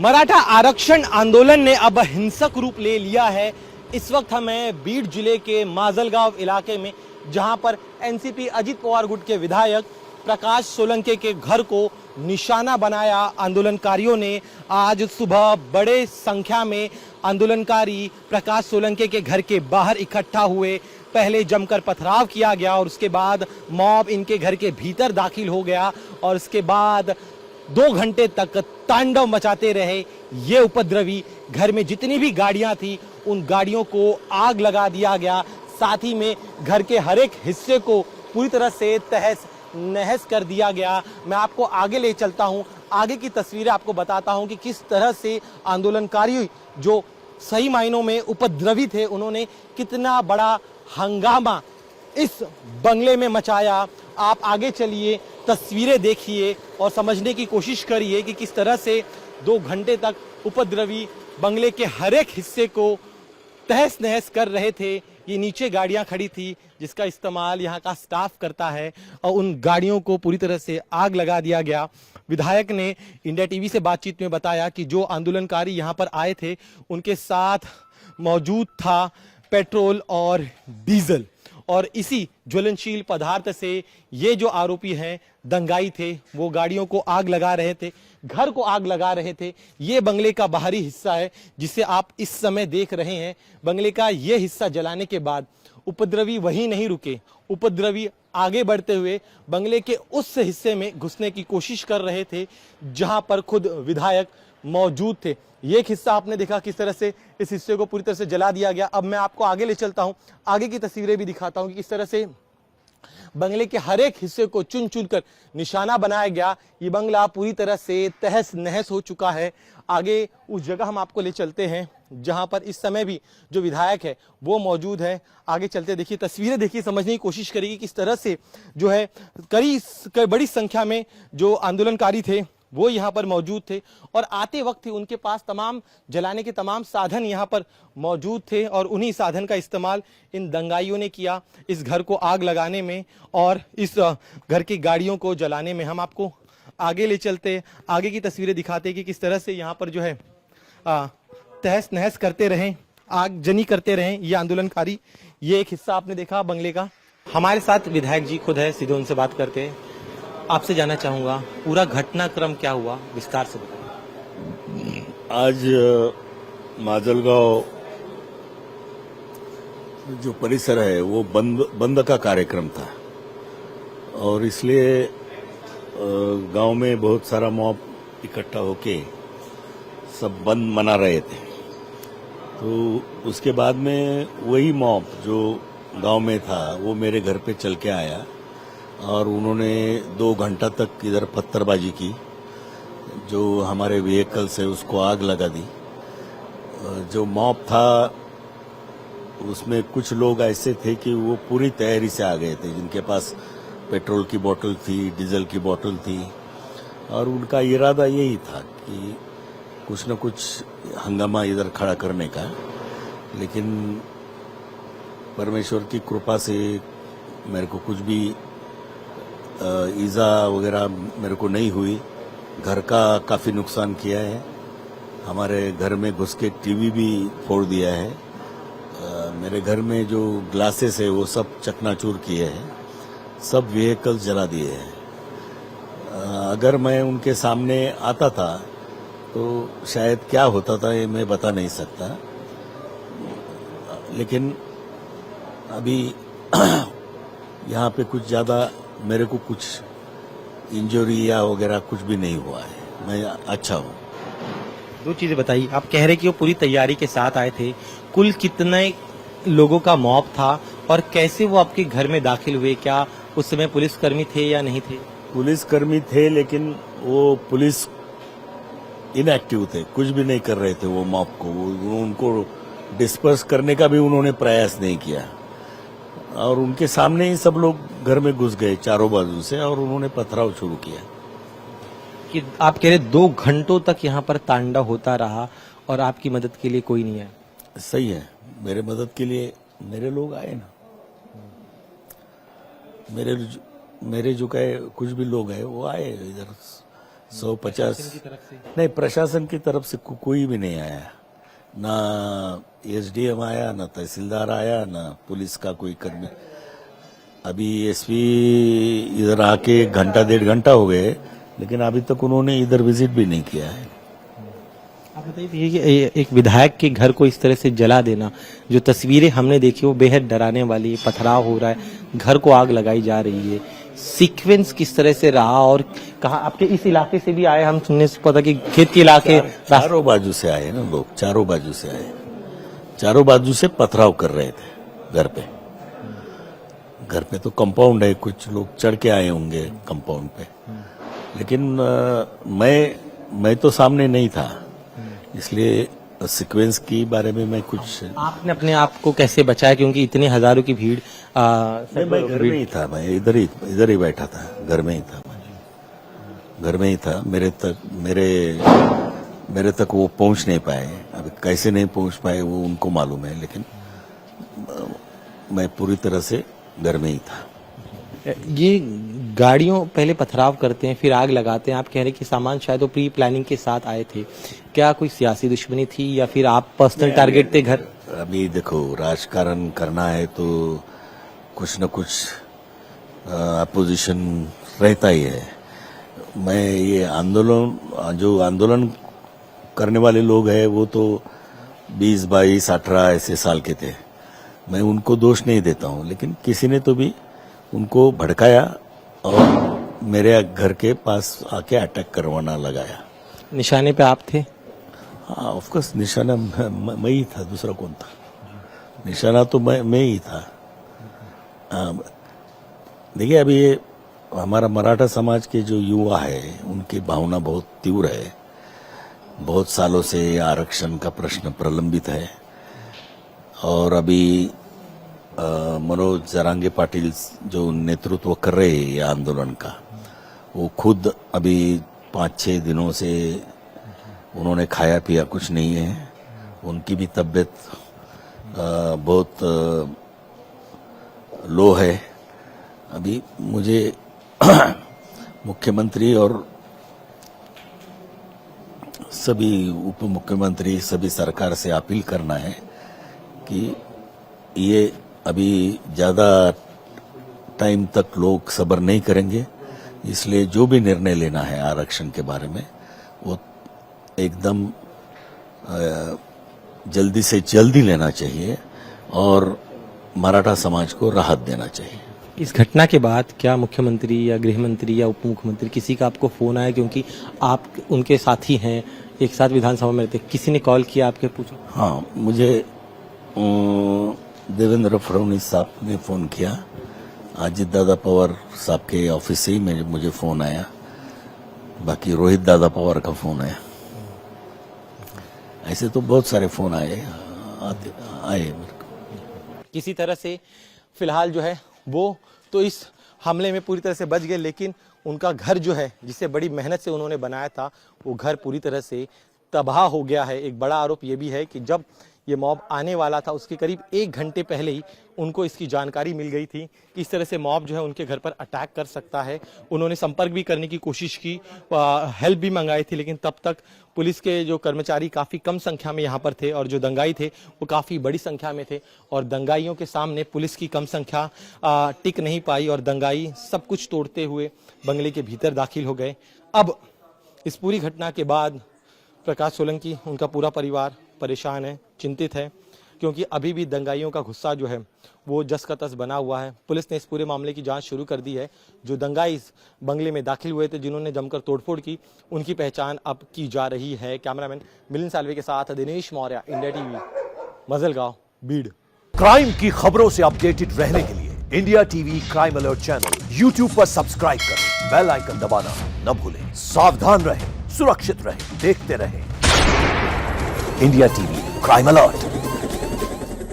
मराठा आरक्षण आंदोलन ने अब हिंसक रूप ले लिया है। इस वक्त हमें बीड जिले के माजलगांव इलाके में, जहां पर एनसीपी अजित पवार गुट के विधायक प्रकाश सोलंके के घर को निशाना बनाया आंदोलनकारियों ने। आज सुबह बड़े संख्या में आंदोलनकारी प्रकाश सोलंके के घर के बाहर इकट्ठा हुए। पहले जमकर पथराव किया गया और उसके बाद मॉब इनके घर के भीतर दाखिल हो गया और उसके बाद 2 घंटे तक तांडव मचाते रहे ये उपद्रवी। घर में जितनी भी गाड़ियां थी उन गाड़ियों को आग लगा दिया गया। साथ ही में घर के हर एक हिस्से को पूरी तरह से तहस नहस कर दिया गया। मैं आपको आगे ले चलता हूं, आगे की तस्वीरें आपको बताता हूं कि किस तरह से आंदोलनकारी जो सही मायनों में उपद्रवी थे, उन्होंने कितना बड़ा हंगामा इस बंगले में मचाया। आप आगे चलिए, तस्वीरें देखिए और समझने की कोशिश करिए कि किस तरह से 2 घंटे तक उपद्रवी बंगले के हर एक हिस्से को तहस नहस कर रहे थे। ये नीचे गाड़ियां खड़ी थी जिसका इस्तेमाल यहाँ का स्टाफ करता है और उन गाड़ियों को पूरी तरह से आग लगा दिया गया। विधायक ने इंडिया टीवी से बातचीत में बताया कि जो आंदोलनकारी यहाँ पर आए थे उनके साथ मौजूद था पेट्रोल और डीजल, और इसी ज्वलनशील पदार्थ से ये जो आरोपी हैं दंगाई थे, वो गाड़ियों को आग लगा रहे थे, घर को आग लगा रहे थे। ये बंगले का बाहरी हिस्सा है जिसे आप इस समय देख रहे हैं। बंगले का ये हिस्सा जलाने के बाद उपद्रवी वहीं नहीं रुके, उपद्रवी आगे बढ़ते हुए बंगले के उस हिस्से में घुसने की कोशिश कर रहे थे जहां पर खुद विधायक मौजूद थे। ये एक हिस्सा आपने देखा किस तरह से इस हिस्से को पूरी तरह से जला दिया गया। अब मैं आपको आगे ले चलता हूं, आगे की तस्वीरें भी दिखाता हूं कि किस तरह से बंगले के हर एक हिस्से को चुन चुन कर निशाना बनाया गया। ये बंगला पूरी तरह से तहस नहस हो चुका है। आगे उस जगह हम आपको ले चलते हैं जहां पर इस समय भी जो विधायक है वो मौजूद है। आगे चलते देखिए, तस्वीरें देखिए, समझने की कोशिश करिए किस तरह से जो है बड़ी संख्या में जो आंदोलनकारी थे वो यहाँ पर मौजूद थे और आते वक्त ही उनके पास तमाम जलाने के तमाम साधन यहाँ पर मौजूद थे और उन्हीं साधन का इस्तेमाल इन दंगाइयों ने किया इस घर को आग लगाने में और इस घर की गाड़ियों को जलाने में। हम आपको आगे ले चलते, आगे की तस्वीरें दिखाते कि किस तरह से यहाँ पर जो है तहस नहस करते रहें, आगजनी करते रहें ये आंदोलनकारी। ये एक हिस्सा आपने देखा बंगले का। हमारे साथ विधायक जी खुद है, सीधे उनसे बात करते हैं। आपसे जानना चाहूंगा पूरा घटनाक्रम क्या हुआ, विस्तार से बताइए। आज माजलगांव जो परिसर है वो बंद का कार्यक्रम था और इसलिए गांव में बहुत सारा मॉब इकट्ठा होके सब बंद मना रहे थे। तो उसके बाद में वही मॉब जो गांव में था वो मेरे घर पे चल के आया और उन्होंने 2 घंटा तक इधर पत्थरबाजी की, जो हमारे व्हीकल्स है उसको आग लगा दी। जो मॉब था उसमें कुछ लोग ऐसे थे कि वो पूरी तैयारी से आ गए थे, जिनके पास पेट्रोल की बोतल थी, डीजल की बोतल थी और उनका इरादा यही था कि कुछ न कुछ हंगामा इधर खड़ा करने का। लेकिन परमेश्वर की कृपा से मेरे को कुछ भी ईजा वगैरह मेरे को नहीं हुई। घर का काफी नुकसान किया है, हमारे घर में घुस के टीवी भी फोड़ दिया है, मेरे घर में जो ग्लासेस है वो सब चकनाचूर किए हैं, सब व्हीकल्स जला दिए हैं। अगर मैं उनके सामने आता था तो शायद क्या होता था ये मैं बता नहीं सकता, लेकिन अभी यहाँ पे कुछ ज्यादा मेरे को कुछ इंजरी या वगैरह कुछ भी नहीं हुआ है, मैं अच्छा हूँ। 2 चीजें बताइए, आप कह रहे कि वो पूरी तैयारी के साथ आए थे, कुल कितने लोगों का मॉब था और कैसे वो आपके घर में दाखिल हुए? क्या उस समय पुलिसकर्मी थे या नहीं थे? पुलिसकर्मी थे लेकिन वो पुलिस इनएक्टिव थे, कुछ भी नहीं कर रहे थे वो मॉब को। उनको डिस्पर्स करने का भी उन्होंने प्रयास नहीं किया और उनके सामने ही सब लोग घर में घुस गए चारों बाजू से और उन्होंने पथराव शुरू किया। कि आप कह रहे 2 घंटों तक यहाँ पर तांडव होता रहा और आपकी मदद के लिए कोई नहीं आया? सही है, मेरे मदद के लिए मेरे लोग आए ना, मेरे जो कुछ भी लोग हैं वो आए इधर 150 नहीं, प्रशासन की तरफ से कोई भी नहीं आया, ना एसडीएम आया, ना तहसीलदार आया, ना पुलिस का कोई कर्मी। अभी एसपी इधर आके घंटा 1.5 घंटा हो गए, लेकिन अभी तक उन्होंने इधर विजिट भी नहीं किया है। आप बताइए कि एक विधायक के घर को इस तरह से जला देना, जो तस्वीरें हमने देखी वो बेहद डराने वाली है। पथराव हो रहा है, घर को आग लगाई जा रही है, सीक्वेंस किस तरह से रहा और कहा आपके इस इलाके से भी आए, हम सुनने से पता कि खेत के इलाके चारों बाजू से आए ना लोग, चारों बाजू से आए, चारों बाजू से पथराव कर रहे थे घर पे। घर पे तो कंपाउंड है, कुछ लोग चढ़ के आए होंगे कंपाउंड पे, लेकिन मैं तो सामने नहीं था, इसलिए सीक्वेंस की बारे में मैं कुछ। आपने अपने आप को कैसे बचाया, क्योंकि इतने हजारों की भीड़? मैं घर में ही था, मैं इधर ही बैठा था, घर में ही था, घर में ही था। मेरे तक वो पहुंच नहीं पाए। अब कैसे नहीं पहुंच पाए वो उनको मालूम है, लेकिन मैं पूरी तरह से घर में ही था। ये गाड़ियों पहले पथराव करते हैं, फिर आग लगाते हैं। आप कह रहे हैं कि सामान शायद वो प्री प्लानिंग के साथ आए थे, क्या कोई सियासी दुश्मनी थी या फिर आप पर्सनल टारगेट थे घर? अभी देखो, राजकारण करना है तो कुछ न कुछ अपोजिशन रहता ही है। मैं ये आंदोलन करने वाले लोग हैं वो तो 20, 22, 18 ऐसे साल के थे, मैं उनको दोष नहीं देता हूँ, लेकिन किसी ने तो भी उनको भड़काया और मेरे घर के पास आके अटैक करवाना लगाया। निशाने पे आप थे? हाँ, ऑफकोर्स निशाना मैं ही था, दूसरा कौन था? निशाना तो मैं ही था। देखिए, अभी ये हमारा मराठा समाज के जो युवा है उनकी भावना बहुत तीव्र है। बहुत सालों से आरक्षण का प्रश्न प्रलंबित है और अभी मनोज जरांगे पाटिल जो नेतृत्व कर रहे हैं ये आंदोलन का, वो खुद अभी 5-6 दिनों से उन्होंने खाया पिया कुछ नहीं है। उनकी भी तबीयत बहुत लो है। अभी मुझे मुख्यमंत्री और सभी उप मुख्यमंत्री, सभी सरकार से अपील करना है कि ये अभी ज़्यादा टाइम तक लोग सब्र नहीं करेंगे, इसलिए जो भी निर्णय लेना है आरक्षण के बारे में वो एकदम जल्दी से जल्दी लेना चाहिए और मराठा समाज को राहत देना चाहिए। इस घटना के बाद क्या मुख्यमंत्री या गृह मंत्री या उप मुख्यमंत्री किसी का आपको फोन आया, क्योंकि आप उनके साथी हैं, एक साथ विधानसभा में रहते, किसी ने कॉल किया आपके पूछो? हाँ, मुझे देवेंद्र फडणवीस साहब ने फोन किया, अजित दादा पवार साहब के ऑफिस से ही मुझे फोन आया, बाकी रोहित दादा पवार का फोन आया। ऐसे तो बहुत सारे फोन आए मेरे को। किसी तरह से फिलहाल जो है वो तो इस हमले में पूरी तरह से बच गए, लेकिन उनका घर जो है जिसे बड़ी मेहनत से उन्होंने बनाया था वो घर पूरी तरह से तबाह हो गया है। एक बड़ा आरोप ये भी है कि जब ये मॉब आने वाला था उसके करीब 1 घंटे पहले ही उनको इसकी जानकारी मिल गई थी कि इस तरह से मॉब जो है उनके घर पर अटैक कर सकता है। उन्होंने संपर्क भी करने की कोशिश की, हेल्प भी मंगाई थी, लेकिन तब तक पुलिस के जो कर्मचारी काफ़ी कम संख्या में यहाँ पर थे और जो दंगाई थे वो काफ़ी बड़ी संख्या में थे और दंगाइयों के सामने पुलिस की कम संख्या टिक नहीं पाई और दंगाई सब कुछ तोड़ते हुए बंगले के भीतर दाखिल हो गए। अब इस पूरी घटना के बाद प्रकाश सोलंकी, उनका पूरा परिवार परेशान है, चिंतित है, क्योंकि अभी भी दंगाइयों का गुस्सा जो है वो जस का तस बना हुआ है। पुलिस ने इस पूरे मामले की जांच शुरू कर दी है। जो दंगाई इस बंगले में दाखिल हुए थे, जिन्होंने जमकर तोड़फोड़ की, उनकी पहचान अब की जा रही है। कैमरामैन मिलिंद सालवे के साथ Dinesh Maurya, India TV, Majalgaon, Beed. Crime की खबरों से अपडेटेड रहने के लिए India TV crime alert channel YouTube पर सब्सक्राइब करें, बेल आइकन दबाना न भूलें। सावधान रहें, सुरक्षित रहें, देखते रहें इंडिया टीवी क्राइम अलर्ट।